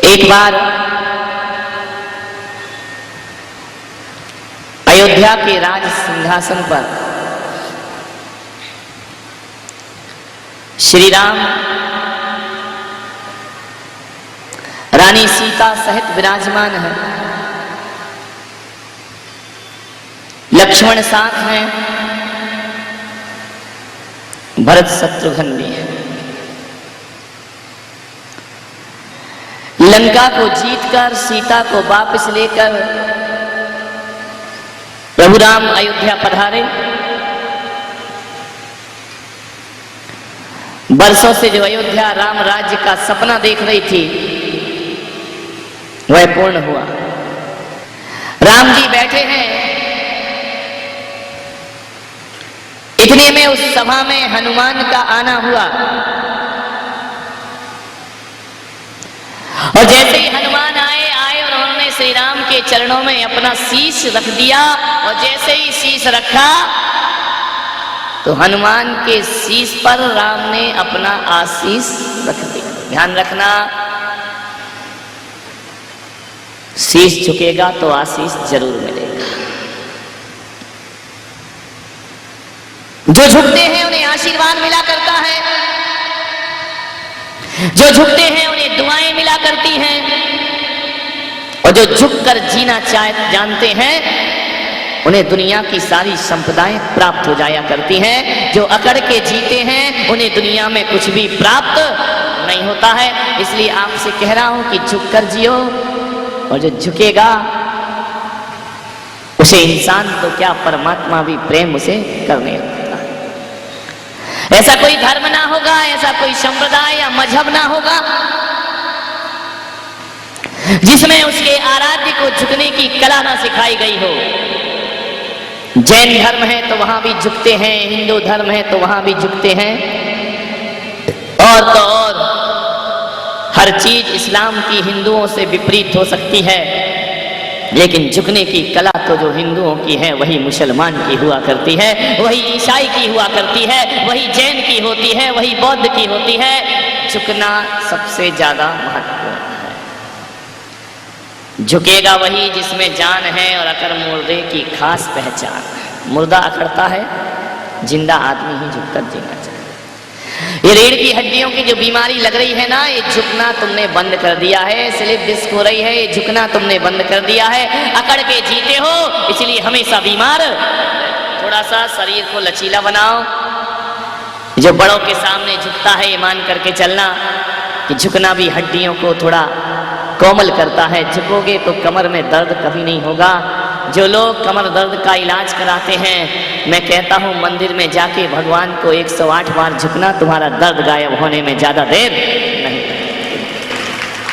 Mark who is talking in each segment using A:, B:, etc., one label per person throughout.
A: एक बार अयोध्या के राज सिंहासन पर श्री राम रानी सीता सहित विराजमान है। लक्ष्मण साथ हैं, भरत शत्रुघ्न भी है। लंका को जीतकर सीता को वापस लेकर प्रभु राम अयोध्या पधारे। वर्षों से जो अयोध्या राम राज्य का सपना देख रही थी वह पूर्ण हुआ। राम जी बैठे हैं, इतने में उस सभा में हनुमान का आना हुआ और जैसे ही हनुमान आए और उन्होंने श्री राम के चरणों में अपना शीश रख दिया और जैसे ही शीश रखा तो हनुमान के शीश पर राम ने अपना आशीष रख दिया। ध्यान रखना, शीश झुकेगा तो आशीष जरूर मिलेगा। जो झुकते हैं उन्हें आशीर्वाद मिला करता है, जो झुकते हैं उन्हें दुआएं मिला करती हैं और जो झुककर जीना जानते हैं उन्हें दुनिया की सारी संपदाएं प्राप्त हो जाया करती हैं। जो अकड़ के जीते हैं उन्हें दुनिया में कुछ भी प्राप्त नहीं होता है। इसलिए आपसे कह रहा हूं कि झुककर जियो, और जो झुकेगा उसे इंसान तो क्या परमात्मा भी प्रेम उसे करने लगता है। ऐसा कोई धर्म ना होगा, ऐसा कोई संप्रदाय या मजहब ना होगा जिसमें उसके आराध्य को झुकने की कला ना सिखाई गई हो। जैन धर्म है तो वहां भी झुकते हैं, हिंदू धर्म है तो वहां भी झुकते हैं, और तो और हर चीज इस्लाम की हिंदुओं से विपरीत हो सकती है, लेकिन झुकने की कला तो जो हिंदुओं की है वही मुसलमान की हुआ करती है, वही ईसाई की हुआ करती है, वही जैन की होती है, वही बौद्ध की होती है। झुकना सबसे ज्यादा महत्वपूर्ण है। झुकेगा वही जिसमें जान है और अकड़ मुर्दे की खास पहचान है। मुर्दा अकड़ता है, जिंदा आदमी ही झुककर जीना चाहिए। ये रीढ़ की हड्डियों की जो बीमारी लग रही है ना, ये झुकना तुमने बंद कर दिया है। स्लिप डिस्क हो रही है, ये झुकना तुमने बंद कर दिया है। अकड़ के जीते हो इसलिए हमेशा बीमार। थोड़ा सा शरीर को लचीला बनाओ। जो बड़ों के सामने झुकता है ये मान करके चलना कि झुकना भी हड्डियों को थोड़ा कोमल करता है। झुकोगे तो कमर में दर्द कभी नहीं होगा। जो लोग कमर दर्द का इलाज कराते हैं, मैं कहता हूं मंदिर में जाके भगवान को 108 बार झुकना, तुम्हारा दर्द गायब होने में ज्यादा देर नहीं।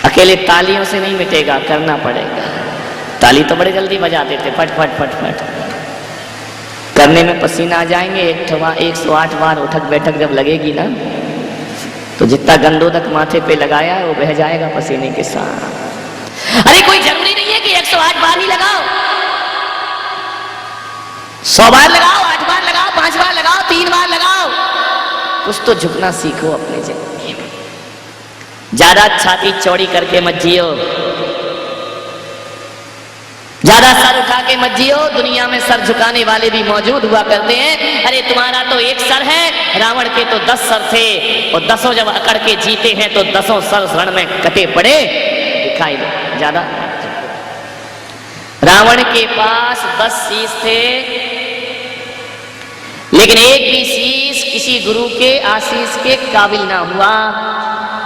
A: अकेले तालियों से नहीं मिटेगा, करना पड़ेगा। ताली तो बड़े जल्दी बजा देते, फट फट फट फट, करने में पसीना आ जाएंगे। 108 बार उठक बैठक जब लगेगी ना तो जितना गंदोदक माथे पे लगाया है वो बह जाएगा पसीने के साथ। अरे कोई जरूरी नहीं है कि 108 बार ही लगाओ, 100 बार लगाओ, 8 बार लगाओ, 5 बार लगाओ, 3 बार लगाओ। कुछ तो झुकना सीखो अपने जिंदगी में। ज्यादा छाती चौड़ी करके मत जियो, ज्यादा सर उठा के मत जियो। दुनिया में सर झुकाने वाले भी मौजूद हुआ करते हैं। अरे तुम्हारा तो एक सर है, रावण के तो 10 सर थे, और 10 जब अकड़ के जीते हैं तो 10 सर रण में कटे पड़े दिखाई दे। ज्यादा रावण के पास 10 शीश थे, लेकिन एक भी शीश किसी गुरु के आशीष के काबिल ना हुआ।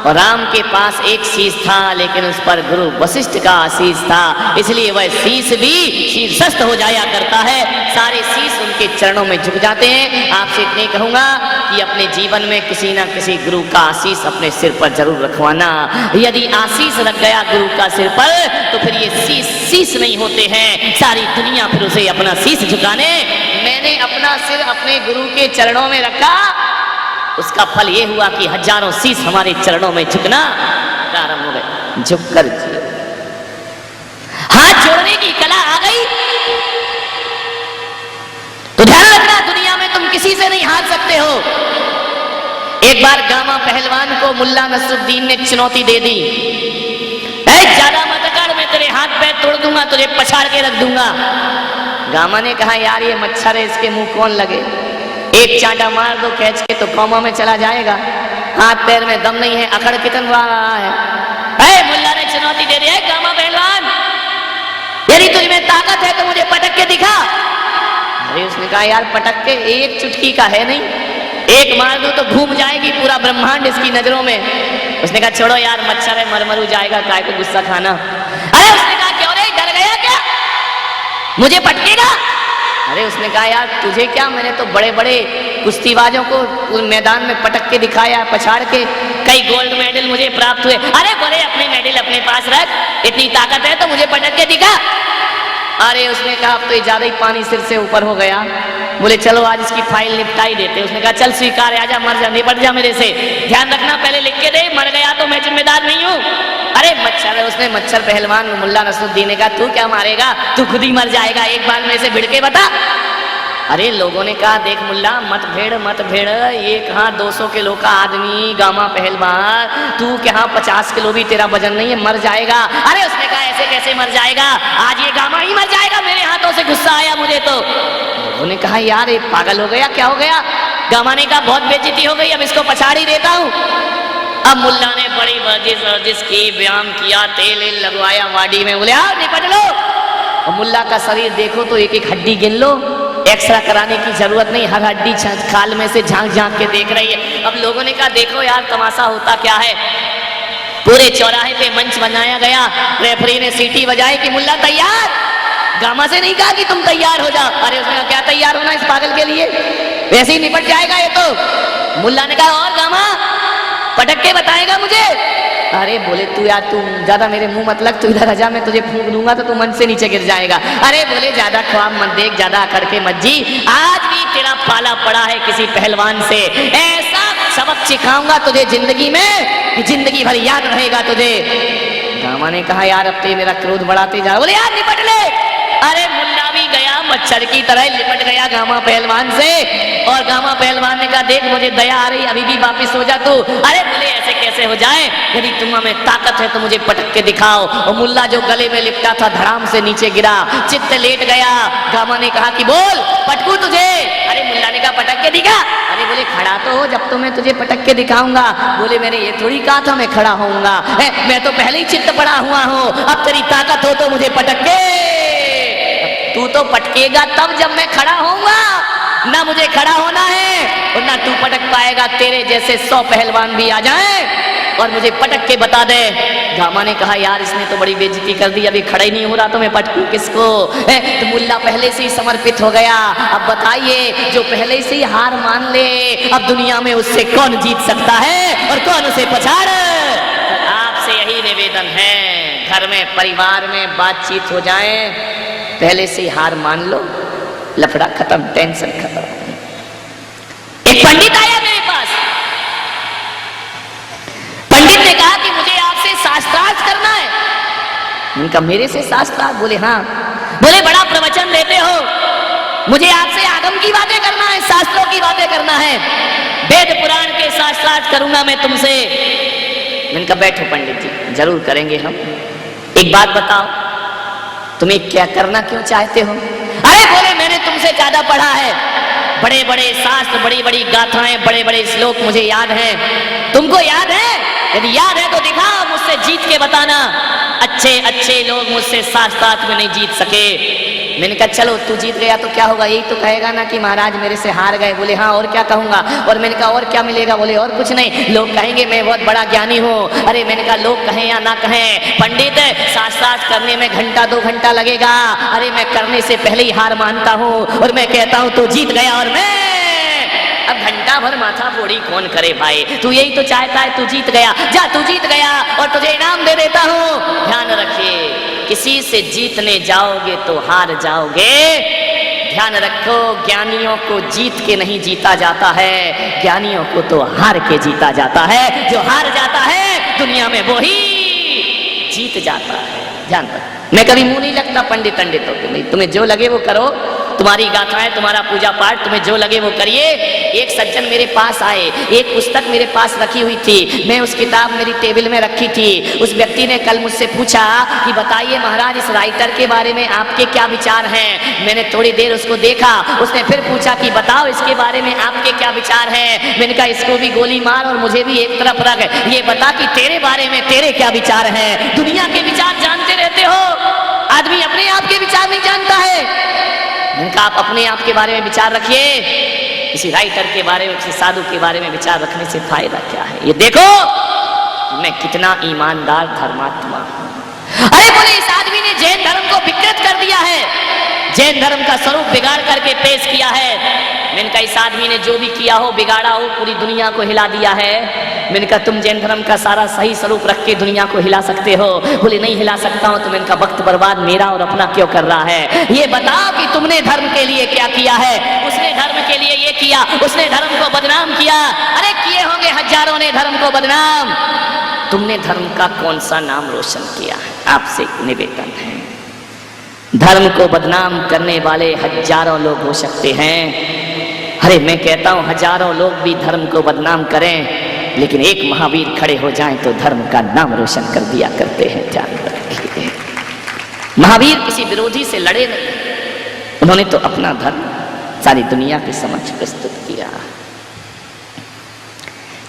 A: और राम के पास एक शीश था, लेकिन उस पर गुरु वशिष्ठ का आशीष था, इसलिए वह शीश भी शीर्षस्थ हो जाया करता है। सारे शीश उनके चरणों में झुक जाते हैं। आपसे इतने कहूंगा कि अपने जीवन में किसी ना किसी गुरु का आशीष अपने सिर पर जरूर रखवाना। यदि आशीष रख गया गुरु का सिर पर तो फिर ये शीश नहीं होते हैं, सारी दुनिया फिर उसे अपना शीश झुकाने। मैंने अपना सिर अपने गुरु के चरणों में रखा, उसका फल यह हुआ कि हजारों शीश हमारे चरणों में झुकना प्रारंभ हो गए। झुककर जियो। हाथ जोड़ने की कला आ गई तो ध्यान रखना, दुनिया में तुम किसी से नहीं हार सकते हो। एक बार गामा पहलवान को मुल्ला नसरुद्दीन ने चुनौती दे दी, ज्यादा मत कर, मैं तेरे हाथ पैर तोड़ दूंगा, तुझे पछाड़ के रख दूंगा। गामा ने कहा यार ये मच्छर है, इसके मुंह कौन लगे, एक चांटा मार दो कैच के तो कौमा में चला जाएगा, हाथ पैर में दम नहीं है, अकड़ कितन रहा है। मुल्ला ने चुनौती दे दी है, गामा पहलवान यदि तुझ में ताकत है तो मुझे पटक के दिखा। अरे उसने कहा यार पटक के एक चुटकी का है नहीं, एक मार दो तो घूम जाएगी पूरा ब्रह्मांड इसकी नजरों में। उसने कहा छोड़ो यार मच्छर है, मरमरू जाएगा, काय को गुस्सा खाना। अरे उसने कहा क्यों रे, डर गया क्या, मुझे पटकेगा? अरे उसने कहा यार तुझे क्या, मैंने तो बड़े बड़े कुश्तीबाजों को मैदान में पटक के दिखाया, पछाड़ के, कई गोल्ड मेडल मुझे प्राप्त हुए। अरे बोले अपने मेडल अपने पास रख, इतनी ताकत है तो मुझे पटक के दिखा। अरे उसने कहा अब तो ये ज्यादा ही पानी सिर से ऊपर हो गया। बोले चलो आज इसकी फाइल निपटाई देते। उसने कहा चल स्वीकार है, आजा मर जा, निपट जा मेरे से, ध्यान रखना पहले लिख के दे, मर गया तो मैं जिम्मेदार नहीं हूँ। अरे मच्छर है, उसने मच्छर पहलवान मुल्ला नसरुद्दीन ने कहा तू क्या मारेगा, तू खुद ही मर जाएगा, एक बार मेरे से भिड़ के बता। अरे लोगों ने कहा देख मुल्ला मत भेड़, ये कहाँ 200 किलो का आदमी गामा पहलवान, तू कहाँ 50 किलो भी तेरा वजन नहीं है, मर जाएगा। अरे उसने कहा ऐसे कैसे मर जाएगा, आज ये गामा ही मर जाएगा, मेरे हाथों से गुस्सा आया मुझे तो। लोगों ने कहा यार ये पागल हो गया, क्या हो गया? गामा ने कहा बहुत बेइज्जती हो गई, अब इसको पछाड़ ही देता हूँ। अब मुल्ला ने बड़ी वर्जिश की, व्यायाम किया, तेल लगवाया वाडी में, बोले आओ निपट लो। और मुल्ला का शरीर देखो तो एक एक हड्डी गिन लो, एक्सरा कराने की जरूरत नहीं, हर हड्डी खाल में से झांक झांक के देख रही है। अब लोगों ने कहा देखो यार तमाशा होता क्या है। पूरे चौराहे पे मंच बनाया गया, रेफरी ने सीटी बजाई कि मुल्ला तैयार। गामा से नहीं कहा कि तुम तैयार हो जाओ। अरे उसने कहा क्या तैयार होना इस पागल के लिए, वैसे ही निपट जाएगा ये तो। मुल्ला ने कहा और गामा पटक के बताएगा मुझे। अरे बोले तू यार तू ज्यादा मेरे मुंह मत लग, तू इधर आ जा, मैं तुझे फूंक दूंगा तो तू मन से नीचे गिर जाएगा। अरे बोले ज्यादा ख्वाब मत देख, ज्यादा अकड़ के मत जी, आज भी तेरा पाला पड़ा है किसी पहलवान से, ऐसा सबक सिखाऊंगा तुझे जिंदगी में कि जिंदगी भर याद रहेगा तुझे। गामा ने कहा यार अब तो मेरा क्रोध बढ़ाते जा, बोले यार निपट ले। अरे मुल्ला भी गया मच्छर की तरह लिपट गया गामा पहलवान से, और गामा पहलवान ने कहा देख मुझे दया आ रही, अभी भी वापिस हो जा तू। अरे बोले ऐसे कैसे हो जाए, यदि तुम में ताकत है तो मुझे पटक के दिखाओ। और मुल्ला जो गले में लिपटा था धड़ाम से नीचे गिरा, चित्त लेट गया। गामा ने कहा कि बोल पटकू तुझे। अरे मुल्ला ने कहा पटक के दिखा। अरे बोले खड़ा तो हो, जब तो मैं तुझे पटक के दिखाऊंगा। बोले मैंने ये थोड़ी कहा था मैं खड़ा होऊंगा, मैं तो पहले ही चित्त पड़ा हुआ हूँ, अब तेरी ताकत हो तो मुझे पटक के। तू तो पटकेगा तब जब मैं खड़ा होऊंगा, ना मुझे खड़ा होना है और ना तू पटक पाएगा, तेरे जैसे 100 पहलवान भी आ जाएं और मुझे पटक के बता दे। गामा ने कहा यार इसने तो बड़ी बेइज्जती कर दी, अभी खड़ा ही नहीं हो रहा तो मैं पटकूं किसको। तो मुल्ला पहले से ही समर्पित हो गया। अब बताइए जो पहले से ही हार मान ले, अब दुनिया में उससे कौन जीत सकता है और कौन उसे पछाड़। आपसे यही निवेदन है, घर में परिवार में बातचीत हो जाए, पहले से ही हार मान लो, लफड़ा खत्म, टेंशन खत्म। एक पंडित आया मेरे पास, पंडित ने कहा कि मुझे आपसे शास्त्रार्थ करना है। उनका मेरे से शास्त्रार्थ? बोले हाँ। बोले बड़ा प्रवचन देते हो, मुझे आपसे आगम की बातें करना है, शास्त्रों की बातें करना है, वेद पुराण के शास्त्रार्थ करूंगा मैं तुमसे। मैंने कहा बैठो पंडित जी, जरूर करेंगे हम। एक बात बताओ, तुम्हें क्या करना क्यों चाहते हो? अरे बोले मैंने तुमसे ज्यादा पढ़ा है, बड़े बड़े शास्त्र, बड़ी बड़ी गाथाएं, बड़े बड़े श्लोक मुझे याद हैं। तुमको याद है? यदि याद है तो दिखाओ, मुझसे जीत के बताना। अच्छे अच्छे लोग मुझसे शास्त्रार्थ में नहीं जीत सके। मैंने कहा चलो तू जीत गया तो क्या होगा, यही तो कहेगा ना कि महाराज मेरे से हार गए। बोले हाँ और क्या कहूंगा। और मैंने कहा और क्या मिलेगा? बोले और कुछ नहीं, लोग कहेंगे मैं बहुत बड़ा ज्ञानी हूँ। अरे मैंने कहा लोग कहें या ना कहें, पंडित शास्त्रार्थ करने में घंटा 2 घंटा लगेगा। अरे मैं करने से पहले ही हार मानता हूँ और मैं कहता हूँ तू जीत गया और मैं अब घंटा भर माथा फोड़ी कौन करे भाई, तू यही तो चाहता है, तू जीत गया, जा तू जीत गया और तुझे इनाम दे देता हूँ। ध्यान रखिए, किसी से जीतने जाओगे तो हार जाओगे। ध्यान रखो, ज्ञानियों को जीत के नहीं जीता जाता है, ज्ञानियों को तो हार के जीता जाता है। जो हार जाता है दुनिया में वो ही जीत जाता है। ध्यान रखो, मैं कभी मुंह नहीं लगता पंडितों के, नहीं तुम्हें जो लगे वो करो, तुम्हारी गाथाएं, तुम्हारा पूजा पाठ, तुम्हें जो लगे वो करिए। एक सज्जन मेरे पास आए, एक पुस्तक मेरे पास रखी हुई थी, मैं उस किताब मेरी टेबल में रखी थी। उस व्यक्ति ने कल मुझसे पूछा कि बताइए महाराज, इस राइटर के बारे में आपके क्या विचार हैं। मैंने थोड़ी देर उसको देखा, उसने फिर पूछा कि बताओ इसके बारे में आपके क्या विचार हैं। मैंने कहा इसको भी गोली मार और मुझे भी एक तरफ रख, ये बता कि तेरे बारे में तेरे क्या विचार हैं। दुनिया के विचार जानते रहते हो, आदमी अपने आप के विचार नहीं जानता है। मैंने कहा आप अपने आप के बारे में विचार रखिए, किसी राइटर के बारे में, किसी साधु के बारे में विचार रखने से फायदा क्या है। ये देखो मैं कितना ईमानदार धर्मात्मा हूं। अरे बोले इस आदमी ने जैन धर्म को विकृत कर दिया है, जैन धर्म का स्वरूप बिगाड़ करके पेश किया है। मैंने कहा इस आदमी ने जो भी किया हो, बिगाड़ा हो, पूरी दुनिया को हिला दिया है। मैंने कहा तुम जैन धर्म का सारा सही स्वरूप रख के दुनिया को हिला सकते हो। बोले नहीं हिला सकता हूं। तो मैंने कहा वक्त बर्बाद मेरा और अपना क्यों कर रहा है, ये बताओ कि तुमने धर्म के लिए क्या किया है। उसने धर्म के लिए ये किया, उसने धर्म को बदनाम किया। अरे किए होंगे हजारों ने धर्म को बदनाम, तुमने धर्म का कौन सा नाम रोशन किया है। आपसे निवेदन है, धर्म को बदनाम करने वाले हजारों लोग हो सकते हैं। अरे मैं कहता हूं हजारों लोग भी धर्म को बदनाम करें, लेकिन एक महावीर खड़े हो जाएं तो धर्म का नाम रोशन कर दिया करते हैं। ध्यान रखिए, महावीर किसी विरोधी से लड़े नहीं, उन्होंने तो अपना धर्म सारी दुनिया के समक्ष प्रस्तुत किया।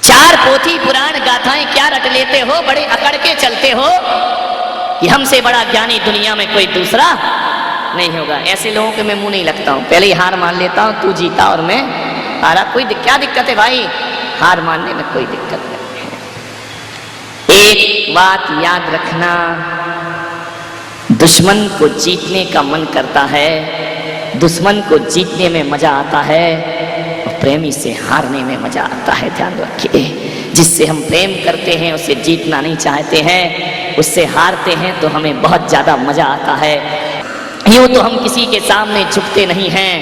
A: चार पोथी पुराण गाथाएं क्या रट लेते हो, बड़े अकड़ के चलते हो कि हमसे बड़ा ज्ञानी दुनिया में कोई दूसरा नहीं होगा। ऐसे लोगों के मैं मुंह नहीं लगता हूं, पहले ही हार मान लेता हूं, तू जीता और मैं हारा। कोई क्या दिक्कत है भाई, हार मानने में कोई दिक्कत नहीं है। एक बात याद रखना, दुश्मन को जीतने का मन करता है, दुश्मन को जीतने में मजा आता है, और प्रेमी से हारने में मजा आता है। ध्यान रखिए, जिससे हम प्रेम करते हैं उसे जीतना नहीं चाहते हैं, उससे हारते हैं तो हमें बहुत ज्यादा मजा आता है। यूं तो हम किसी के सामने झुकते नहीं हैं,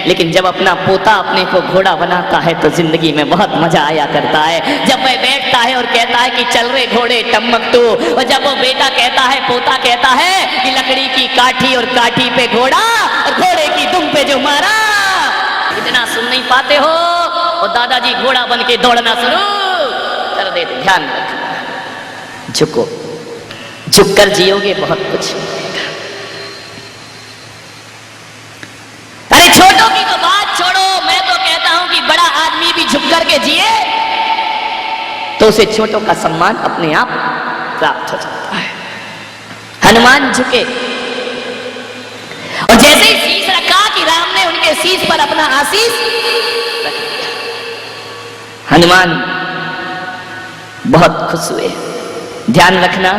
A: लेकिन जब अपना पोता अपने को घोड़ा बनाता है तो जिंदगी में बहुत मजा आया करता है। जब वह बैठता है और कहता है कि चल रे घोड़े टम्मक तू, और जब वो बेटा कहता है, पोता कहता है कि लकड़ी की काठी और काठी पे घोड़ा और घोड़े की दुम पे जो मारा। इतना सुन नहीं पाते हो, और दादाजी घोड़ा बन के दौड़ना शुरू कर देते। ध्यान रखना, झुको, झुककर जियोगे बहुत कुछ। अरे छोटों की तो बात छोड़ो, मैं तो कहता हूं कि बड़ा आदमी भी झुक करके जिए तो उसे छोटों का सम्मान अपने आप प्राप्त हो जाता है। हनुमान झुके, और जैसे ही शीश रखा कि राम ने उनके शीश पर अपना आशीष रख दिया, हनुमान बहुत खुश हुए। ध्यान रखना,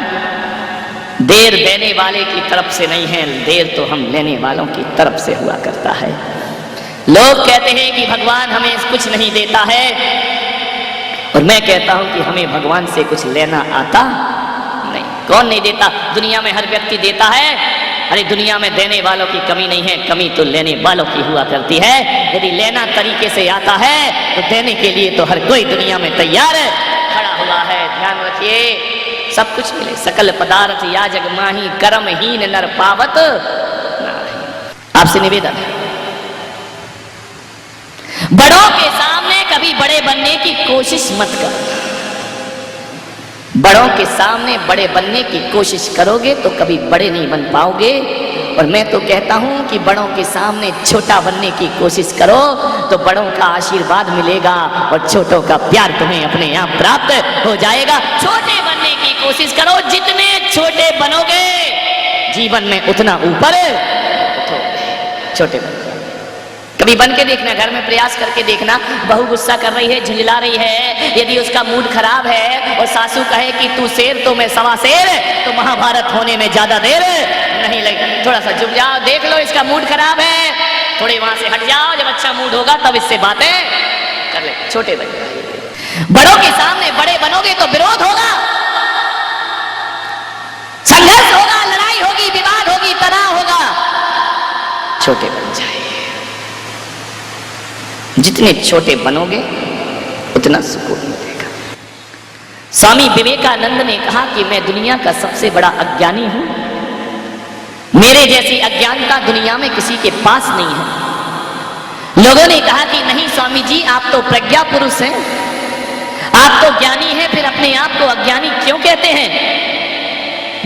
A: देर देने वाले की तरफ से नहीं है, देर तो हम लेने वालों की तरफ से हुआ करता है। लोग कहते हैं कि भगवान हमें कुछ नहीं देता है, और मैं कहता हूं कि हमें भगवान से कुछ लेना आता नहीं। कौन नहीं देता, दुनिया में हर व्यक्ति देता है। अरे दुनिया में देने वालों की कमी नहीं है, कमी तो लेने वालों की हुआ करती है। यदि लेना तरीके से आता है तो देने के लिए तो हर कोई दुनिया में तैयार खड़ा हुआ है। ध्यान रखिए, सब कुछ मिले, सकल पदार्थ या जग माही, कर्महीन नर पावत नाही। आपसे निवेदन है, बड़ों के सामने कभी बड़े बनने की कोशिश मत करो। बड़ों के सामने बड़े बनने की कोशिश करोगे तो कभी बड़े नहीं बन पाओगे। और मैं तो कहता हूं कि बड़ों के सामने छोटा बनने की कोशिश करो तो बड़ों का आशीर्वाद मिलेगा, और छोटों का प्यार तुम्हें अपने आप प्राप्त हो जाएगा। छोटे बनने की कोशिश करो, जितने छोटे बनोगे जीवन में उतना ऊपर छोटे बन। कभी बन के देखना, घर में प्रयास करके देखना, बहू गुस्सा कर रही है, झुंझला रही है, यदि उसका मूड खराब है और सासू कहे कि तू शेर तो मैं सवा शेर, तो महाभारत होने में ज्यादा देर नहीं लगी। थोड़ा सा चुप जाओ, देख लो इसका मूड खराब है, थोड़े वहां से हट जाओ, जब अच्छा मूड होगा तब इससे बातें कर ले। छोटे बन जाओ, बड़ों के सामने बड़े बनोगे तो विरोध होगा, संघर्ष होगा, लड़ाई होगी, विवाद होगी, तनाव होगा। छोटे बन जाए, जितने छोटे बनोगे उतना सुकून मिलेगा। स्वामी विवेकानंद ने कहा कि मैं दुनिया का सबसे बड़ा अज्ञानी हूं, मेरे जैसी अज्ञानता दुनिया में किसी के पास नहीं है। लोगों ने कहा कि नहीं स्वामी जी, आप तो प्रज्ञा पुरुष हैं, आप तो ज्ञानी हैं, फिर अपने आप को अज्ञानी क्यों कहते हैं?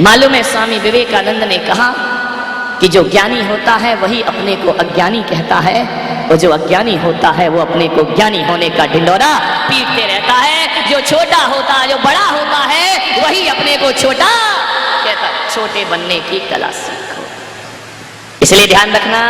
A: मालूम है, स्वामी विवेकानंद ने कहा कि जो ज्ञानी होता है वही अपने को अज्ञानी कहता है, और जो अज्ञानी होता है वो अपने को ज्ञानी होने का ढिंढोरा पीटते रहता है। जो छोटा होता है, जो बड़ा होता है, वही अपने को छोटा कहता है। छोटे बनने की कला सीखो। इसलिए ध्यान रखना,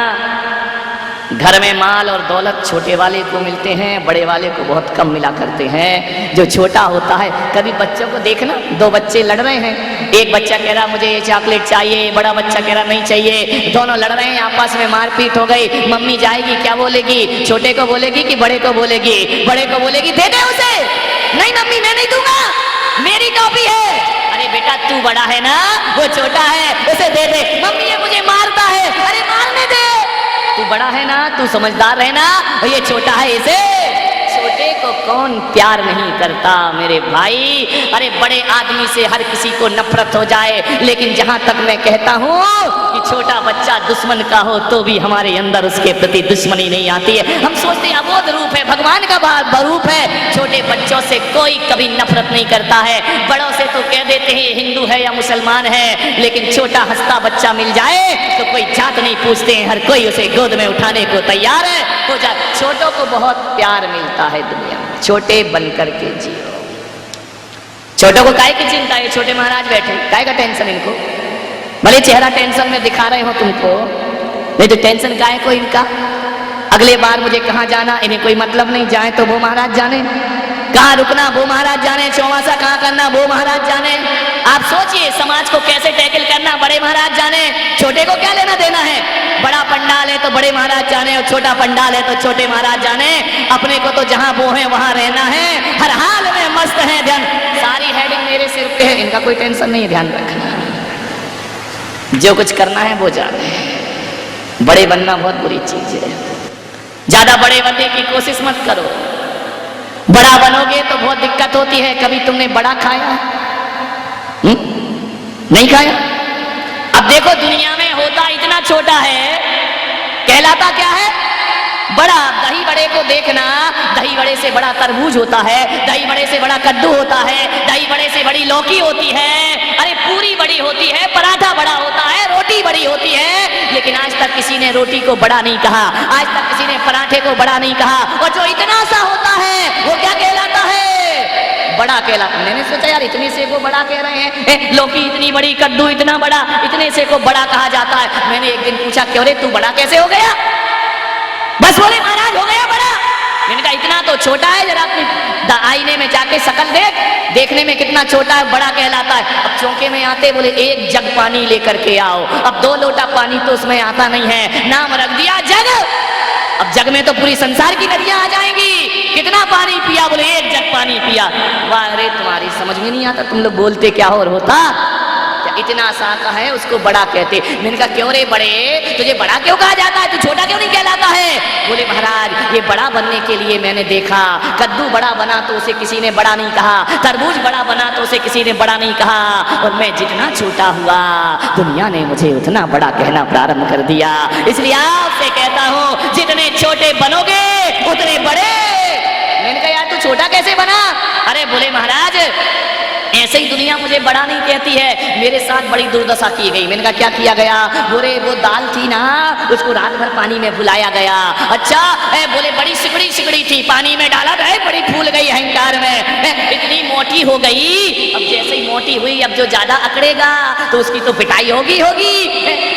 A: घर में माल और दौलत छोटे वाले को मिलते हैं, बड़े वाले को बहुत कम मिला करते हैं। जो छोटा होता है, कभी बच्चों को देखना, दो बच्चे लड़ रहे हैं, एक बच्चा कह रहा मुझे ये चॉकलेट चाहिए, बड़ा बच्चा कह रहा नहीं चाहिए, दोनों लड़ रहे हैं, आपस में मारपीट हो गई। मम्मी जाएगी, क्या बोलेगी? छोटे को बोलेगी कि बड़े को बोलेगी? बड़े को बोलेगी दे दे उसे। नहीं मम्मी, मैं नहीं दूंगा, मेरी टॉफी है। अरे बेटा, तू बड़ा है ना, वो छोटा है, उसे दे दे। मम्मी ये मुझे मारता है। अरे मारने दे, तू बड़ा है ना, तू समझदार है ना, और ये छोटा है, इसे। छोटे को कौन प्यार नहीं करता मेरे भाई? अरे बड़े आदमी से हर किसी को नफरत हो जाए, लेकिन जहां तक मैं कहता हूं कि छोटा बच्चा दुश्मन का हो तो भी हमारे अंदर उसके प्रति दुश्मनी नहीं आती है। हम सोचते हैं अबोध रूप है, भगवान का रूप है। छोटे बच्चों से कोई कभी नफरत नहीं करता है। बड़ों से तो कह देते हैं हिंदू है या मुसलमान है, लेकिन छोटा हंसता बच्चा मिल जाए तो कोई जात नहीं पूछते हैं, हर कोई उसे गोद में उठाने को तैयार है हो जाए। छोटों को बहुत प्यार मिलता है दुनिया में। छोटे बनकर के जियो। छोटों को काहे की चिंता है? छोटे महाराज बैठे, काहे का टेंशन इनको? भले चेहरा टेंशन में दिखा रहे हो तुमको, नहीं तो टेंशन काहे को इनका? अगले बार मुझे कहाँ जाना इन्हें कोई मतलब नहीं, जाए तो वो महाराज जाने, कहाँ रुकना वो महाराज जाने, चौमासा कहाँ करना वो महाराज जाने। आप सोचिए समाज को कैसे टैकल करना, बड़े महाराज जाने, छोटे को क्या लेना देना है? बड़ा पंडाल है तो बड़े महाराज जाने, और छोटा पंडाल है तो छोटे महाराज जाने। अपने को तो जहां वो है वहां रहना है, हर हाल में मस्त है। ध्यान, सारी हेडिंग मेरे सिर पे है, इनका कोई टेंशन नहीं है। ध्यान रखना, जो कुछ करना है वो जाने। बड़े बनना बहुत बुरी चीज है, ज्यादा बड़े बनने की कोशिश मत करो। बड़ा बनोगे तो बहुत दिक्कत होती है। कभी तुमने बड़ा खाया? नहीं खाया। अब देखो दुनिया में होता इतना छोटा है, कहलाता क्या है? बड़ा। दही बड़े को देखना, दही बड़े से बड़ा तरबूज होता है, दही बड़े से बड़ा कद्दू होता है, दही बड़े से बड़ी लौकी होती है, अरे पूरी बड़ी होती है, पराठा बड़ा होता है, रोटी बड़ी होती है। लेकिन आज तक किसी ने रोटी को बड़ा नहीं कहा, आज तक किसी ने पराठे को बड़ा नहीं कहा। और जो इतना सा होता है वो क्या कहलाता है? बड़ा कहलाता। मैंने सोचा यार इतने से को बड़ा कह रहे हैं, लौकी इतनी बड़ी, कद्दू इतना बड़ा, इतने से को बड़ा कहा जाता है। मैंने एक दिन पूछा क्यों रे तू बड़ा कैसे हो गया? बस बोले महाराज हो गया बड़ा। मैंने कहा इतना तो छोटा है, जरा अपनी आईने में जाके शकल देख, देखने में कितना छोटा है, बड़ा कहलाता है। अब चौके में आते बोले एक जग पानी लेकर के आओ। अब 2 लोटा पानी तो उसमें आता नहीं है, नाम रख दिया जग। अब जग में तो पूरी संसार की नदियां आ जाएंगी। कितना पानी पिया? बोले 1 जग पानी पिया। वाह रे, तुम्हारी समझ में नहीं आता, तुम लोग बोलते क्या हो और होता क्या? इतना सा का है उसको बड़ा कहते। मैंने कहा क्यों रे बड़े, तुझे बड़ा क्यों कहा जाता है, तू छोटा क्यों नहीं कहलाता है? बोले महाराज ये बड़ा बनने के लिए मैंने देखा, कद्दू बड़ा बना तो उसे किसी ने बड़ा नहीं कहा, तरबूज बड़ा बना तो उसे किसी ने बड़ा नहीं कहा, और मैं जितना छोटा हुआ दुनिया ने मुझे उतना बड़ा कहना प्रारंभ कर दिया। इसलिए आपसे कहता हूं जितने छोटे बनोगे उतने बड़े। मैंने कहा यार तू छोटा कैसे बना? अरे बोले महाराज ऐसे ही दुनिया मुझे बड़ा नहीं कहती है, मेरे साथ बड़ी दुर्दशा की गई। मैंने कहा क्या किया गया? बोले वो दाल थी ना, उसको रात भर पानी में फुलाया गया। अच्छा बोले बड़ी सिकड़ी सिकड़ी थी, पानी में डाला गया, बड़ी फूल गई अहंकार में, इतनी मोटी हो गई। अब जैसे ही मोटी हुई, अब जो ज्यादा अकड़ेगा तो उसकी तो पिटाई होगी होगी।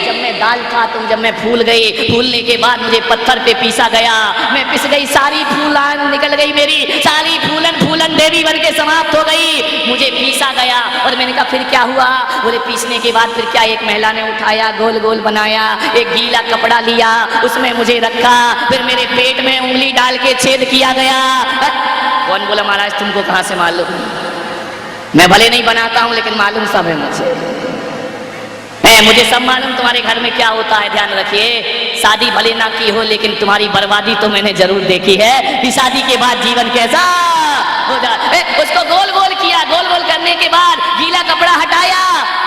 A: जब मैं दाल था तो जब मैं फूल गई, फूलने के बाद मुझे पत्थर पे पीसा गया, मैं पिस गई, सारी फूलान निकल गई, मेरी सारी फूलन फूलन देवी बन के समाप्त हो गई, मुझे पीसा गया। और मैंने कहा फिर क्या हुआ? बोले पीसने के बाद फिर क्या? एक महिला ने उठाया, गोल गोल बनाया, एक गीला कपड़ा लिया, उसमें मुझे रखा, फिर मेरे पेट में उंगली डाल के छेद किया गया। कौन बोला महाराज तुमको कहां से मालूम? मैं भले नहीं बनाता हूं लेकिन मालूम सब है मुझे सब मालूम तुम्हारे घर में क्या होता है। ध्यान रखिए, शादी भले ना की हो लेकिन तुम्हारी बर्बादी तो मैंने जरूर देखी है कि शादी के बाद जीवन कैसा हो जाए। उसको गोल गोल किया, गोल गोल करने के बाद गीला कपड़ा हटाया,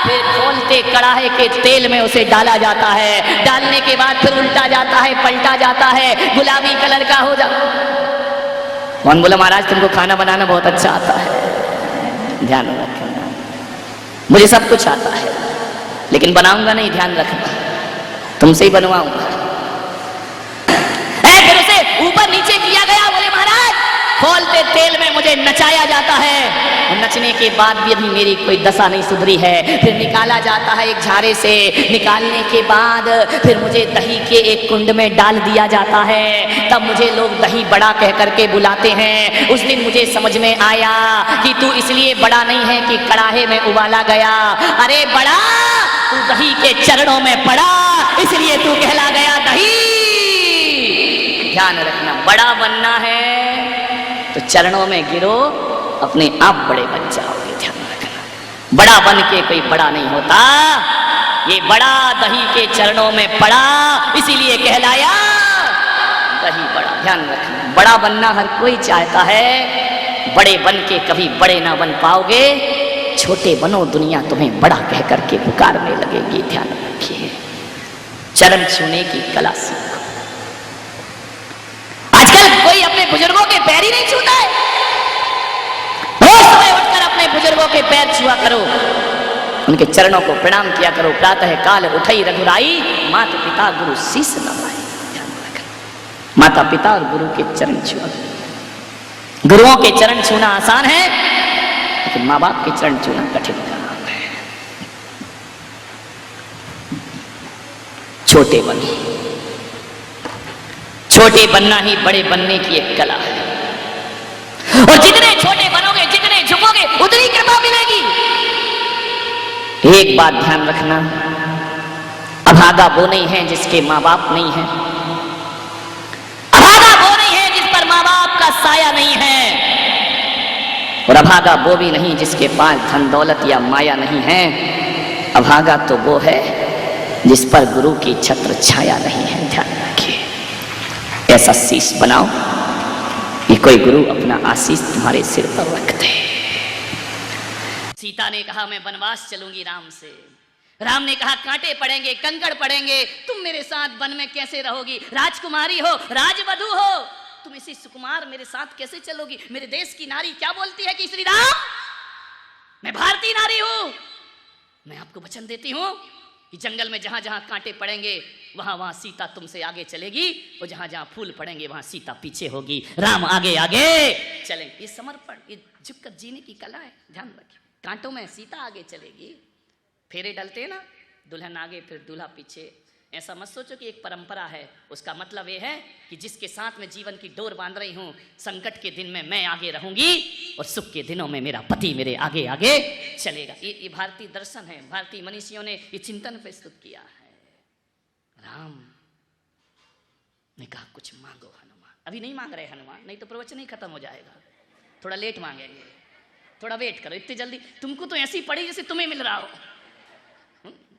A: फिर खोलते एक कड़ाहे के तेल में उसे डाला जाता है, डालने के बाद फिर उल्टा जाता है, पलटा जाता है, गुलाबी कलर का हो जाता। कौन बोला महाराज तुमको खाना बनाना बहुत अच्छा आता है? ध्यान रखना, मुझे सब कुछ आता है लेकिन बनाऊंगा नहीं, ध्यान रखना, तुमसे ही बनवाऊंगा। फिर उसे ऊपर नीचे किया गया। बोले महाराज खोलते तेल में मुझे नचाया जाता है, और नचने के बाद भी अभी मेरी कोई दशा नहीं सुधरी है। फिर निकाला जाता है एक झारे से, निकालने के बाद फिर मुझे दही के एक कुंड में डाल दिया जाता है। तब मुझे लोग दही बड़ा कह करके बुलाते हैं। उस दिन मुझे समझ में आया कि तू इसलिए बड़ा नहीं है कि कड़ाहे में उबाला गया, अरे बड़ा तू दही के चरणों में पड़ा, इसलिए तू कहला गया दही। ध्यान रखना, बड़ा बनना है तो चरणों में गिरो, अपने आप बड़े बन जाओगे। ध्यान रखना, बड़ा बन के कोई बड़ा नहीं होता, ये बड़ा दही के चरणों में पड़ा इसीलिए कहलाया दही बड़ा। ध्यान रखना, बड़ा बनना हर कोई चाहता है, बड़े बन के कभी बड़े ना बन पाओगे। छोटे बनो, दुनिया तुम्हें बड़ा कह करके पुकारने लगेगी। ध्यान रखिए, चरण छूने की कला सीखो। आजकल कोई अपने बुजुर्गों के पैर ही नहीं छूता है। रोज सुबह उठकर अपने बुजुर्गों के पैर छुआ करो, उनके चरणों को प्रणाम किया करो। प्रातः काल उठई रघुराई, माता पिता गुरु शीस नवाई। ध्यान रखना, माता पिता और गुरु के चरण छुआ। गुरुओं के चरण छूना आसान है, लेकिन माँ बाप के चरण छूना कठिन काम है। छोटे बनो, छोटे बनना ही बड़े बनने की एक कला है। और जितने छोटे बनोगे, जितने झुकोगे, उतनी कृपा मिलेगी। एक बात ध्यान रखना, अभागा वो नहीं है जिसके माँ बाप नहीं है, अभागा वो नहीं है जिस पर माँ बाप का साया नहीं है, और अभागा वो भी नहीं जिसके पास धन दौलत या माया नहीं है। अभागा तो वो है जिस पर गुरु की छत्र छाया नहीं है। ध्यान रखिए, ऐसा शीश बनाओ कि कोई गुरु अपना आशीष तुम्हारे सिर पर रख दे। सीता ने कहा मैं वनवास चलूंगी राम से। राम ने कहा कांटे पड़ेंगे, कंकड़ पड़ेंगे, तुम मेरे साथ वन में कैसे रहोगी? राजकुमारी हो, राजवधू हो, तुम इसी सुकुमार मेरे साथ कैसे चलोगी? मेरे देश की नारी क्या बोलती है कि श्री राम, मैं भारतीय नारी हूं, मैं आपको वचन देती हूं कि जंगल में जहां जहां कांटे पड़ेंगे वहां वहां सीता तुमसे आगे चलेगी, और जहां जहां फूल पड़ेंगे वहां सीता पीछे होगी, राम आगे आगे चलेंगे। ये समर्पण, ये झुककर जीने की कला है। ध्यान रखिए, कांटों में सीता आगे चलेगी, फेरे डलते ना, दुल्हन आगे फिर दूल्हा पीछे। ऐसा मत सोचो कि एक परंपरा है। उसका मतलब ये है कि जिसके साथ में जीवन की डोर बांध रही हूं, संकट के दिन में मैं आगे रहूंगी और सुख के दिनों में मेरा पति मेरे आगे आगे चलेगा। ये भारतीय दर्शन है, भारतीय मनीषियों ने ये चिंतन प्रस्तुत किया है। राम ने कहा कुछ मांगो हनुमान। अभी नहीं मांग रहे हनुमान, नहीं तो प्रवचन ही खत्म हो जाएगा, थोड़ा लेट मांगेंगे, थोड़ा वेट करो। इतनी जल्दी तुमको तो ऐसी पड़ी जैसे तुम्हें मिल रहा हो,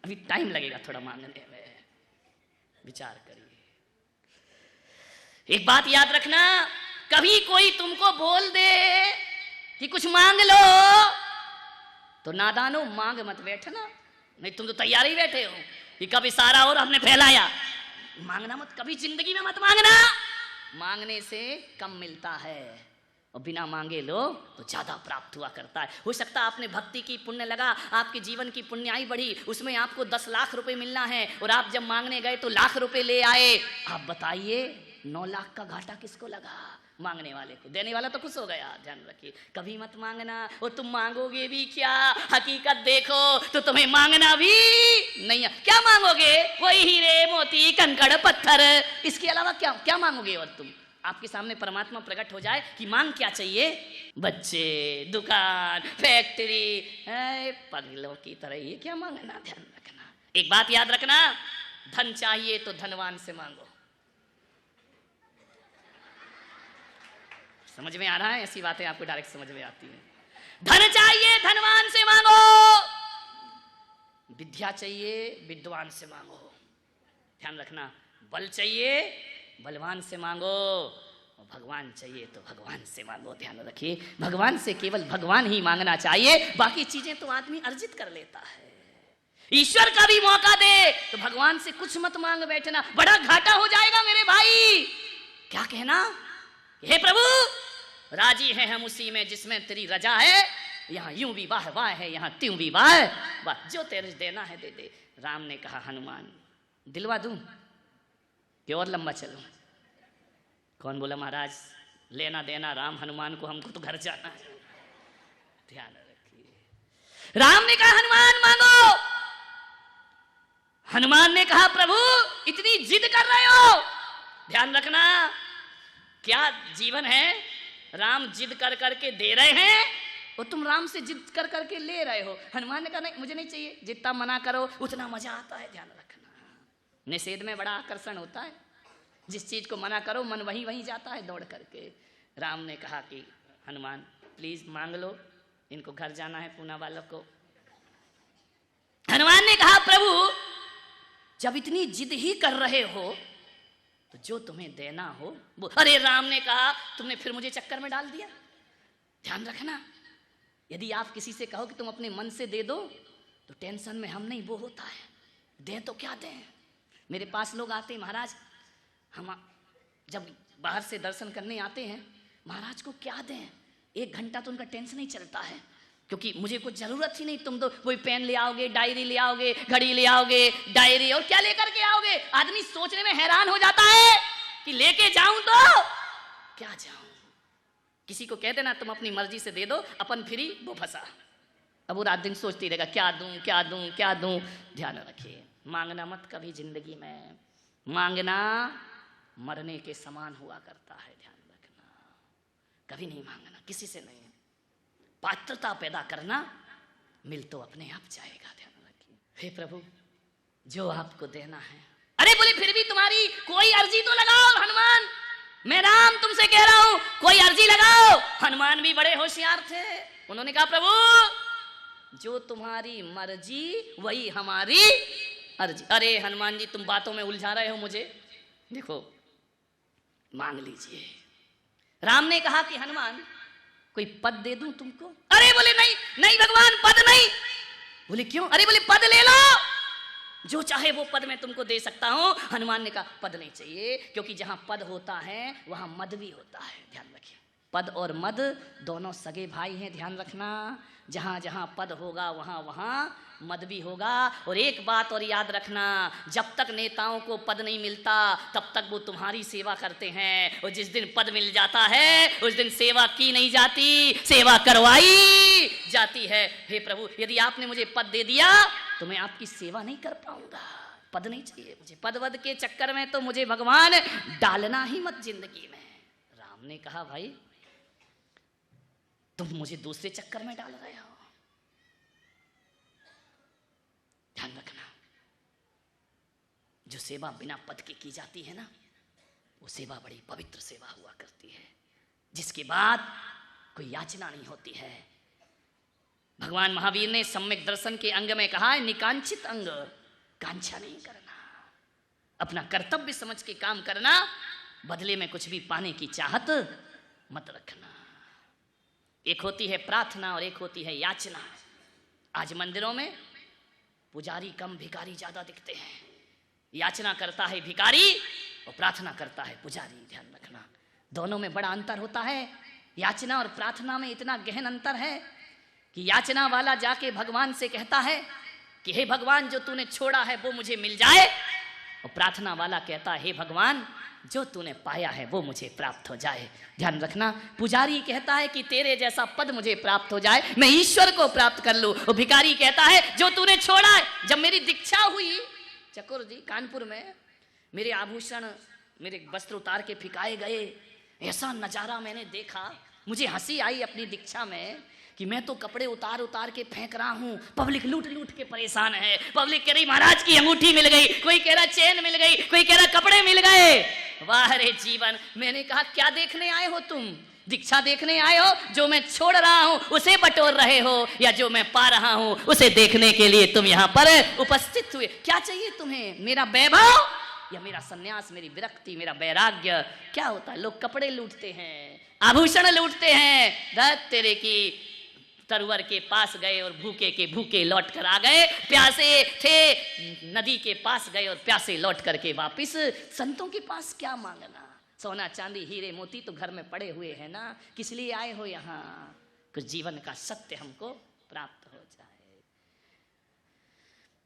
A: अभी टाइम लगेगा थोड़ा मांगने में, विचार करिए। एक बात याद रखना, कभी कोई तुमको बोल दे कि कुछ मांग लो तो नादानो मांग मत बैठना, नहीं तुम तो तैयार ही बैठे हो कि कब इशारा और हमने फैलाया। मांगना मत, कभी जिंदगी में मत मांगना, मांगने से कम मिलता है और बिना मांगे लो तो ज्यादा प्राप्त हुआ करता है। हो सकता है आपने भक्ति की पुण्य लगा, आपके जीवन की पुण्याई बढ़ी, उसमें आपको 10 लाख रुपए मिलना है और आप जब मांगने गए तो लाख रुपए ले आए। आप बताइए 9 लाख का घाटा किसको लगा? मांगने वाले को, देने वाला तो खुश हो गया। ध्यान रखिए, कभी मत मांगना, और तुम मांगोगे भी क्या, हकीकत देखो तो तुम्हें मांगना भी नहीं है। क्या मांगोगे? वही हीरे मोती कंकड़ पत्थर, इसके अलावा क्या क्या मांगोगे? और तुम, आपके सामने परमात्मा प्रकट हो जाए कि मांग क्या चाहिए, बच्चे, दुकान, फैक्ट्री, पगलों की तरह ये क्या मांगना? ध्यान रखना, एक बात याद रखना, धन चाहिए तो धनवान से मांगो। समझ में आ रहा है? ऐसी बातें आपको डायरेक्ट समझ में आती है। धन चाहिए धनवान से मांगो, विद्या चाहिए विद्वान से मांगो। ध्यान रखना, बल चाहिए बलवान से मांगो, और भगवान चाहिए तो भगवान से मांगो। ध्यान रखिए, भगवान से केवल भगवान ही मांगना चाहिए, बाकी चीजें तो आदमी अर्जित कर लेता है। ईश्वर का भी मौका दे तो भगवान से कुछ मत मांग बैठना, बड़ा घाटा हो जाएगा मेरे भाई। क्या कहना, हे प्रभु राजी हैं हम उसी में जिसमें तेरी रजा है, यहाँ यूं भी वाह वाह है, यहाँ त्यों भी वाह वाह, जो तेरे देना है दे दे। राम ने कहा हनुमान दिलवा दूं कि और लंबा चलूं? कौन बोला महाराज लेना देना राम हनुमान को, हमको तो घर जाना है। ध्यान रखिए, राम ने कहा हनुमान मांगो। हनुमान ने कहा प्रभु इतनी जिद कर रहे हो, ध्यान रखना क्या जीवन है, राम जिद कर करके दे रहे हैं और तुम राम से जिद कर करके ले रहे हो। हनुमान ने कहा नहीं मुझे नहीं चाहिए, जितना मना करो उतना मजा आता है। ध्यान रखना, निषेध में बड़ा आकर्षण होता है, जिस चीज को मना करो मन वहीं वहीं जाता है दौड़ करके। राम ने कहा कि हनुमान प्लीज मांग लो, इनको घर जाना है पूना वालों को। हनुमान ने कहा प्रभु जब इतनी जिद ही कर रहे हो तो जो तुम्हें देना हो वो। अरे राम ने कहा तुमने फिर मुझे चक्कर में डाल दिया। ध्यान रखना, यदि आप किसी से कहो कि तुम अपने मन से दे दो तो टेंशन में हम नहीं वो होता है, दें तो क्या दें। मेरे पास लोग आते हैं महाराज, हम जब बाहर से दर्शन करने आते हैं महाराज को क्या दें, 1 घंटा तो उनका टेंशन नहीं चलता है, क्योंकि मुझे कुछ जरूरत ही नहीं। तुम तो वही पेन ले आओगे, डायरी ले आओगे, घड़ी ले आओगे, डायरी और क्या लेकर के आओगे। आदमी सोचने में हैरान हो जाता है कि लेके जाऊं तो क्या जाऊं। किसी को कहते ना तुम अपनी मर्जी से दे दो, अपन फ्री वो फंसा। अब वो रात दिन सोचती रहेगा क्या दूं क्या दूं क्या दूं। ध्यान रखिए, मांगना मत कभी जिंदगी में, मांगना मरने के समान हुआ करता है। ध्यान रखना, कभी नहीं मांगना किसी से नहीं। पात्रता पैदा करना, मिल तो अपने आप जाएगा। ध्यान रखिए, हे प्रभु जो आपको देना है। अरे बोले फिर भी तुम्हारी कोई अर्जी तो लगाओ हनुमान, मैं राम तुमसे कह रहा हूं कोई अर्जी लगाओ। हनुमान भी बड़े होशियार थे, उन्होंने कहा प्रभु जो तुम्हारी मर्जी वही हमारी अर्जी। अरे हनुमान जी तुम बातों में उलझा रहे हो मुझे, देखो मांग लीजिए। राम ने कहा कि हनुमान कोई पद दे दूं तुमको। अरे बोले नहीं नहीं भगवान पद नहीं। बोले क्यों? अरे बोले पद ले लो, जो चाहे वो पद मैं तुमको दे सकता हूं। हनुमान ने कहा पद नहीं चाहिए, क्योंकि जहां पद होता है वहां मद भी होता है। ध्यान रखिए, पद और मद दोनों सगे भाई हैं। ध्यान रखना, जहां जहां पद होगा वहां वहां मद भी होगा। और एक बात और याद रखना, जब तक नेताओं को पद नहीं मिलता तब तक वो तुम्हारी सेवा करते हैं, और जिस दिन पद मिल जाता है उस दिन सेवा की नहीं जाती, सेवा करवाई जाती है। हे प्रभु यदि आपने मुझे पद दे दिया तो मैं आपकी सेवा नहीं कर पाऊंगा। पद नहीं चाहिए मुझे, पद वद के चक्कर में तो मुझे भगवान डालना ही मत जिंदगी में। राम ने कहा भाई तुम मुझे दूसरे चक्कर में डाल रहे हो। ध्यान रखना, जो सेवा बिना पद के की जाती है ना, वो सेवा बड़ी पवित्र सेवा हुआ करती है, जिसके बाद कोई याचना नहीं होती है। भगवान महावीर ने सम्यक दर्शन के अंग में कहा है, निकांक्षित अंग, कांक्षा नहीं करना, अपना कर्तव्य समझ के काम करना, बदले में कुछ भी पाने की चाहत मत रखना। एक होती है प्रार्थना और एक होती है याचना। आज मंदिरों में पुजारी कम भिखारी ज्यादा दिखते हैं, याचना करता है भिखारी और प्रार्थना करता है पुजारी। ध्यान रखना, दोनों में बड़ा अंतर होता है। याचना और प्रार्थना में इतना गहन अंतर है कि याचना वाला जाके भगवान से कहता है कि हे भगवान जो तूने छोड़ा है वो मुझे मिल जाए, और प्रार्थना वाला कहता है हे भगवान जो तूने पाया है वो मुझे प्राप्त हो जाए। ध्यान रखना, पुजारी कहता है कि तेरे जैसा पद मुझे प्राप्त हो जाए, मैं ईश्वर को प्राप्त कर लूं, और भिखारी कहता है जो तूने छोड़ा है। जब मेरी दीक्षा हुई चकोर जी कानपुर में, मेरे आभूषण मेरे वस्त्र उतार के फिकाए गए, ऐसा नजारा मैंने देखा, मुझे हंसी आई अपनी दीक्षा में कि मैं तो कपड़े उतार उतार के फेंक रहा हूं, पब्लिक लूट लूट के परेशान है। पब्लिक कह रही महाराज की अंगूठी मिल गई, कोई कह रहा चेन मिल गई, कोई कह रहा कपड़े मिल गए। वाह रे जीवन। मैंने कहा क्या देखने आए हो तुम? दीक्षा देखने आए हो? जो मैं छोड़ रहा हूं उसे बटोर रहे हो, या जो मैं पा रहा हूं उसे देखने के लिए तुम यहां पर उपस्थित हुए? क्या चाहिए तुम्हें? मेरा वैभव या मेरा सन्यास, मेरी विरक्ति, मेरा वैराग्य? क्या होता है? लोग कपड़े लूटते हैं, आभूषण लूटते हैं, धत तेरे की सरोवर के पास गए और भूखे के भूखे लौट कर आ गए, प्यासे थे नदी के पास गए और प्यासे लौट करके वापिस। संतों के पास क्या मांगना, सोना चांदी हीरे मोती तो घर में पड़े हुए हैं ना, किस लिए आए हो यहाँ? कुछ जीवन का सत्य हमको प्राप्त हो जाए।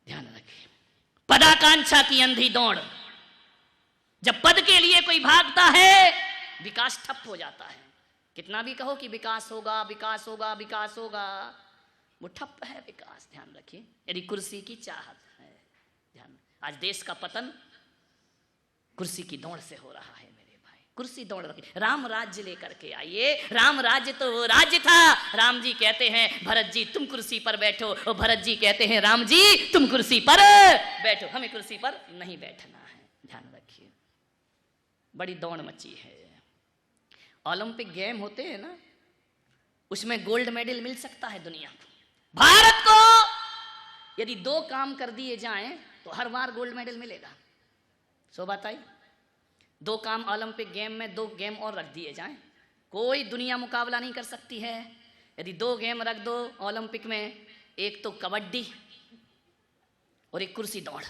A: ध्यान रखिए, पदाकांक्षा की अंधी दौड़, जब पद के लिए कोई भागता है विकास ठप हो जाता है। कितना भी कहो कि विकास होगा विकास होगा विकास होगा, वो ठप है विकास। ध्यान रखिए, यदि कुर्सी की चाहत है, ध्यान, आज देश का पतन कुर्सी की दौड़ से हो रहा है मेरे भाई। कुर्सी दौड़ रखी, राम राज्य लेकर के आइए। राम राज्य तो वो राज्य था, राम जी कहते हैं भरत जी तुम कुर्सी पर बैठो, और भरत जी कहते हैं राम जी तुम कुर्सी पर बैठो, हमें कुर्सी पर नहीं बैठना है। ध्यान रखिए, बड़ी दौड़ मची है। ओलंपिक गेम होते हैं ना, उसमें गोल्ड मेडल मिल सकता है दुनिया को। भारत को यदि 2 काम कर दिए जाएं तो हर बार गोल्ड मेडल मिलेगा। सो बात आई, 2 काम ओलंपिक गेम में, 2 गेम और रख दिए जाएं, कोई दुनिया मुकाबला नहीं कर सकती है। यदि 2 गेम रख दो ओलंपिक में, एक तो कबड्डी और एक कुर्सी दौड़,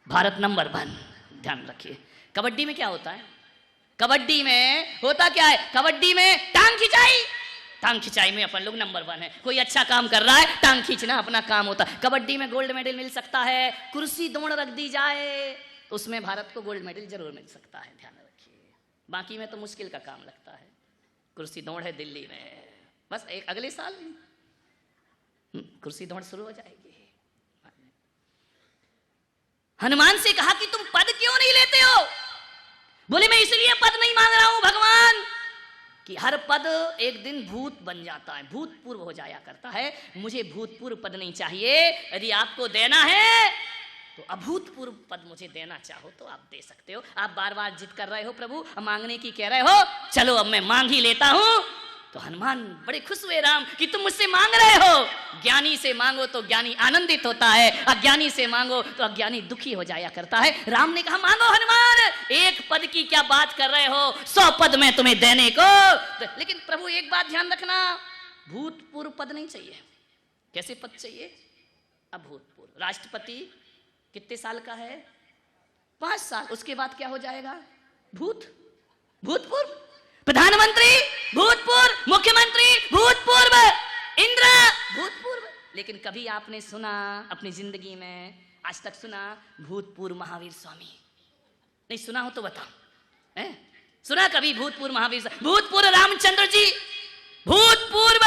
A: भारत नंबर 1। ध्यान रखिए, कबड्डी में क्या होता है? कबड्डी में होता क्या है? कबड्डी में टांग खिंचाई, टांग खिंचाई में अपन लोग नंबर 1 है। कोई अच्छा काम कर रहा है, टांग खींचना अपना काम होता है। कबड्डी में गोल्ड मेडल मिल सकता है। कुर्सी दौड़ रख दी जाए तो उसमें भारत को गोल्ड मेडल जरूर मिल सकता है। ध्यान रखिए, बाकी में तो मुश्किल का काम लगता है। कुर्सी दौड़ है दिल्ली में, बस एक अगले साल कुर्सी दौड़ शुरू हो जाएगी। हनुमान से कहा कि तुम पद क्यों नहीं लेते हो? बोले मैं इसलिए पद नहीं मांग रहा हूं भगवान कि हर पद एक दिन भूत बन जाता है, भूतपूर्व हो जाया करता है। मुझे भूतपूर्व पद नहीं चाहिए। यदि आपको देना है तो अभूतपूर्व पद मुझे देना चाहो तो आप दे सकते हो। आप बार बार जिद कर रहे हो प्रभु, मांगने की कह रहे हो, चलो अब मैं मांग ही लेता हूं। तो हनुमान बड़े खुश हुए राम कि तुम मुझसे मांग रहे हो। ज्ञानी से मांगो तो ज्ञानी आनंदित होता है, अज्ञानी से मांगो तो अज्ञानी दुखी हो जाया करता है। राम ने कहा मांगो हनुमान, एक पद की क्या बात कर रहे हो, 100 पद में तुम्हें देने को। लेकिन प्रभु एक बात ध्यान रखना, भूतपूर्व पद नहीं चाहिए। कैसे पद चाहिए? अभूतपूर्व। राष्ट्रपति कितने साल का है? 5 साल। उसके बाद क्या हो जाएगा? भूतपूर्व। प्रधानमंत्री भूतपूर्व, मुख्यमंत्री भूतपूर्व, इंद्र भूतपूर्व। लेकिन कभी आपने सुना अपनी जिंदगी में, आज तक सुना भूतपूर्व महावीर स्वामी? नहीं सुना हो तो बताओ, सुना कभी भूतपूर्व महावीर स्वामी? भूतपूर्व रामचंद्र जी, भूतपूर्व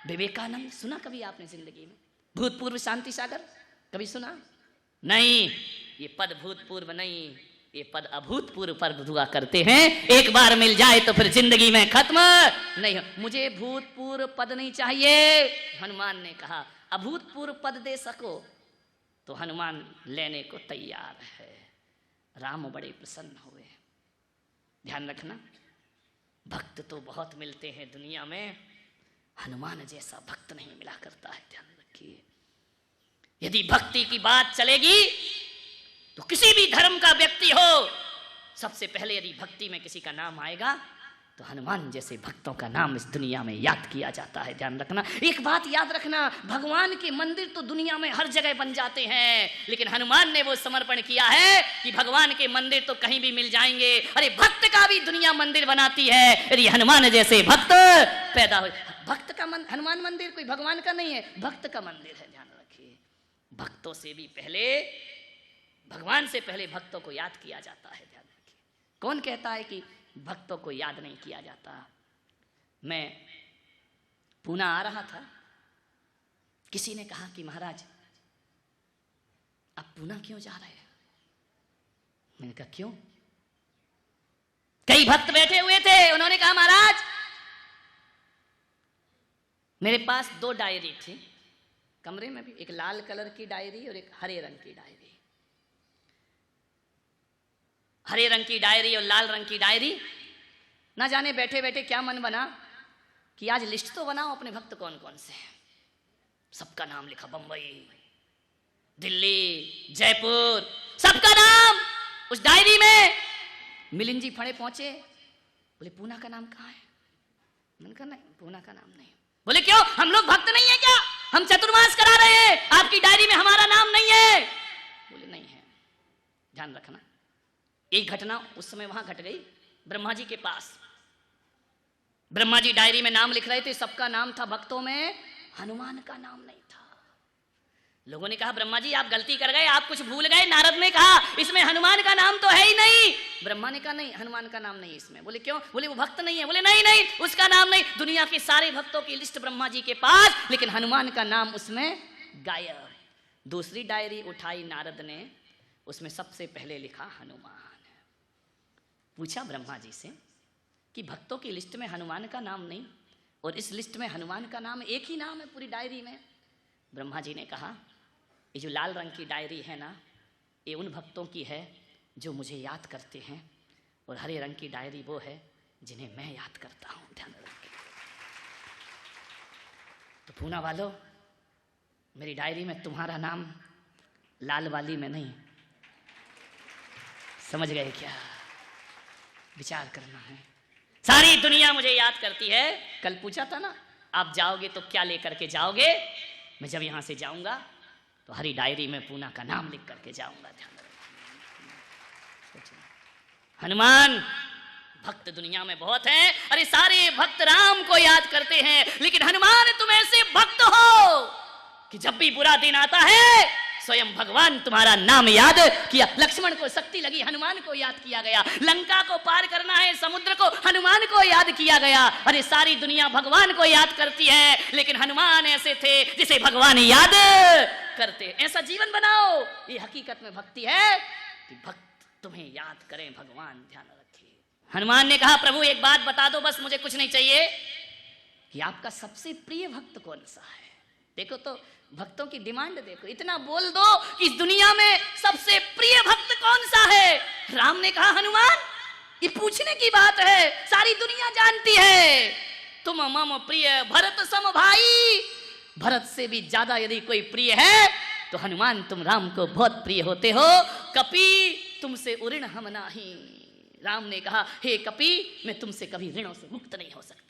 A: विवेकानंद सुना कभी आपने जिंदगी में? भूतपूर्व शांति सागर कभी सुना? नहीं, ये पद भूतपूर्व नहीं, ये पद अभूतपूर्व पद हुआ करते हैं। एक बार मिल जाए तो फिर जिंदगी में खत्म नहीं हो। मुझे भूतपूर्व पद नहीं चाहिए। हनुमान ने कहा अभूतपूर्व पद दे सको तो हनुमान लेने को तैयार है। राम बड़े प्रसन्न हुए। ध्यान रखना, भक्त तो बहुत मिलते हैं दुनिया में, हनुमान जैसा भक्त नहीं मिला करता है। ध्यान रखिए, यदि भक्ति की बात चलेगी तो किसी भी धर्म का व्यक्ति हो, सबसे पहले यदि भक्ति में किसी का नाम आएगा तो हनुमान जैसे भक्तों का नाम इस दुनिया में याद किया जाता है। ध्यान रखना, एक बात याद रखना, भगवान के मंदिर तो दुनिया में हर जगह बन जाते हैं, लेकिन हनुमान ने वो समर्पण किया है कि भगवान के मंदिर तो कहीं भी मिल जाएंगे। अरे भक्त का भी दुनिया मंदिर बनाती है यदि हनुमान जैसे भक्त पैदा हो। भक्त का हनुमान मंदिर कोई भगवान का नहीं है, भक्त का मंदिर है। ध्यान रखिए, भक्तों से भी पहले, भगवान से पहले भक्तों को याद किया जाता है। ध्यान रखिए, कौन कहता है कि भक्तों को याद नहीं किया जाता? मैं पूना आ रहा था, किसी ने कहा कि महाराज आप पूना क्यों जा रहे हैं? मैंने कहा क्यों? कई भक्त बैठे हुए थे, उन्होंने कहा महाराज मेरे पास 2 डायरी थी कमरे में भी, एक लाल कलर की डायरी और एक हरे रंग की डायरी। हरे रंग की डायरी और लाल रंग की डायरी, ना जाने बैठे बैठे क्या मन बना कि आज लिस्ट तो बनाओ अपने भक्त कौन कौन से हैं। सबका नाम लिखा, बंबई, दिल्ली, जयपुर, सबका नाम उस डायरी में। मिलिंद जी फड़े पहुंचे, बोले पूना का नाम कहाँ है? मैंने कहा नहीं, पूना का नाम नहीं। बोले क्यों, हम लोग भक्त नहीं है क्या? हम चतुर्मास करा रहे हैं, आपकी डायरी में हमारा नाम नहीं है। बोले नहीं है। ध्यान रखना, एक घटना उस समय वहां घट गई ब्रह्मा जी के पास। ब्रह्मा जी डायरी में नाम लिख रहे थे, सबका नाम था, भक्तों में हनुमान का नाम नहीं था। लोगों ने कहा ब्रह्मा जी आप गलती कर गए, आप कुछ भूल गए। नारद ने कहा इसमें हनुमान का नाम तो है ही नहीं। ब्रह्मा ने कहा नहीं, हनुमान का नाम नहीं इसमें। बोले क्यों? बोले वो भक्त नहीं है। बोले नहीं नहीं, उसका नाम नहीं। दुनिया के सारे भक्तों की लिस्ट ब्रह्मा जी के पास, लेकिन हनुमान का नाम उसमें गायब। दूसरी डायरी उठाई नारद ने, उसमें सबसे पहले लिखा हनुमान। पूछा ब्रह्मा जी से कि भक्तों की लिस्ट में हनुमान का नाम नहीं और इस लिस्ट में हनुमान का नाम एक ही नाम है पूरी डायरी में। ब्रह्मा जी ने कहा ये जो लाल रंग की डायरी है ना, ये उन भक्तों की है जो मुझे याद करते हैं, और हरे रंग की डायरी वो है जिन्हें मैं याद करता हूं। ध्यान रखिए। तो पूना वालों, मेरी डायरी में तुम्हारा नाम लाल वाली में नहीं। समझ गए क्या? विचार करना है। सारी दुनिया मुझे याद करती है। कल पूछा था ना आप जाओगे तो क्या लेकर के जाओगे? मैं जब यहां से जाऊंगा तो हरी डायरी में पूना का नाम लिख करके जाऊंगा। ध्यान रखना। हनुमान भक्त दुनिया में बहुत हैं। अरे सारे भक्त राम को याद करते हैं, लेकिन हनुमान तुम ऐसे भक्त हो कि जब भी बुरा दिन आता है स्वयं भगवान तुम्हारा नाम याद किया। लक्ष्मण को शक्ति लगी, हनुमान को याद किया गया। लंका को पार करना है, समुद्र को, हनुमान को याद किया गया। अरे सारी दुनिया भगवान को याद करती है, लेकिन हनुमान ऐसे थे जिसे भगवान याद करते। ऐसा जीवन बनाओ। ये हकीकत में भक्ति है कि भक्त तुम्हें याद करें भगवान। ध्यान रखिए। हनुमान ने कहा प्रभु एक बात बता दो, बस मुझे कुछ नहीं चाहिए, कि आपका सबसे प्रिय भक्त कौन सा है? देखो तो भक्तों की डिमांड देखो, इतना बोल दो कि इस दुनिया में सबसे प्रिय भक्त कौन सा है? राम ने कहा हनुमान। ये पूछने की बात है, सारी दुनिया जानती है तुम मम प्रिय भरत सम भाई। भरत से भी ज्यादा यदि कोई प्रिय है तो हनुमान तुम राम को बहुत प्रिय होते हो। कपि तुमसे ऋण हम नाही। राम ने कहा हे कपि, मैं तुमसे कभी ऋणों से मुक्त नहीं हो सकता।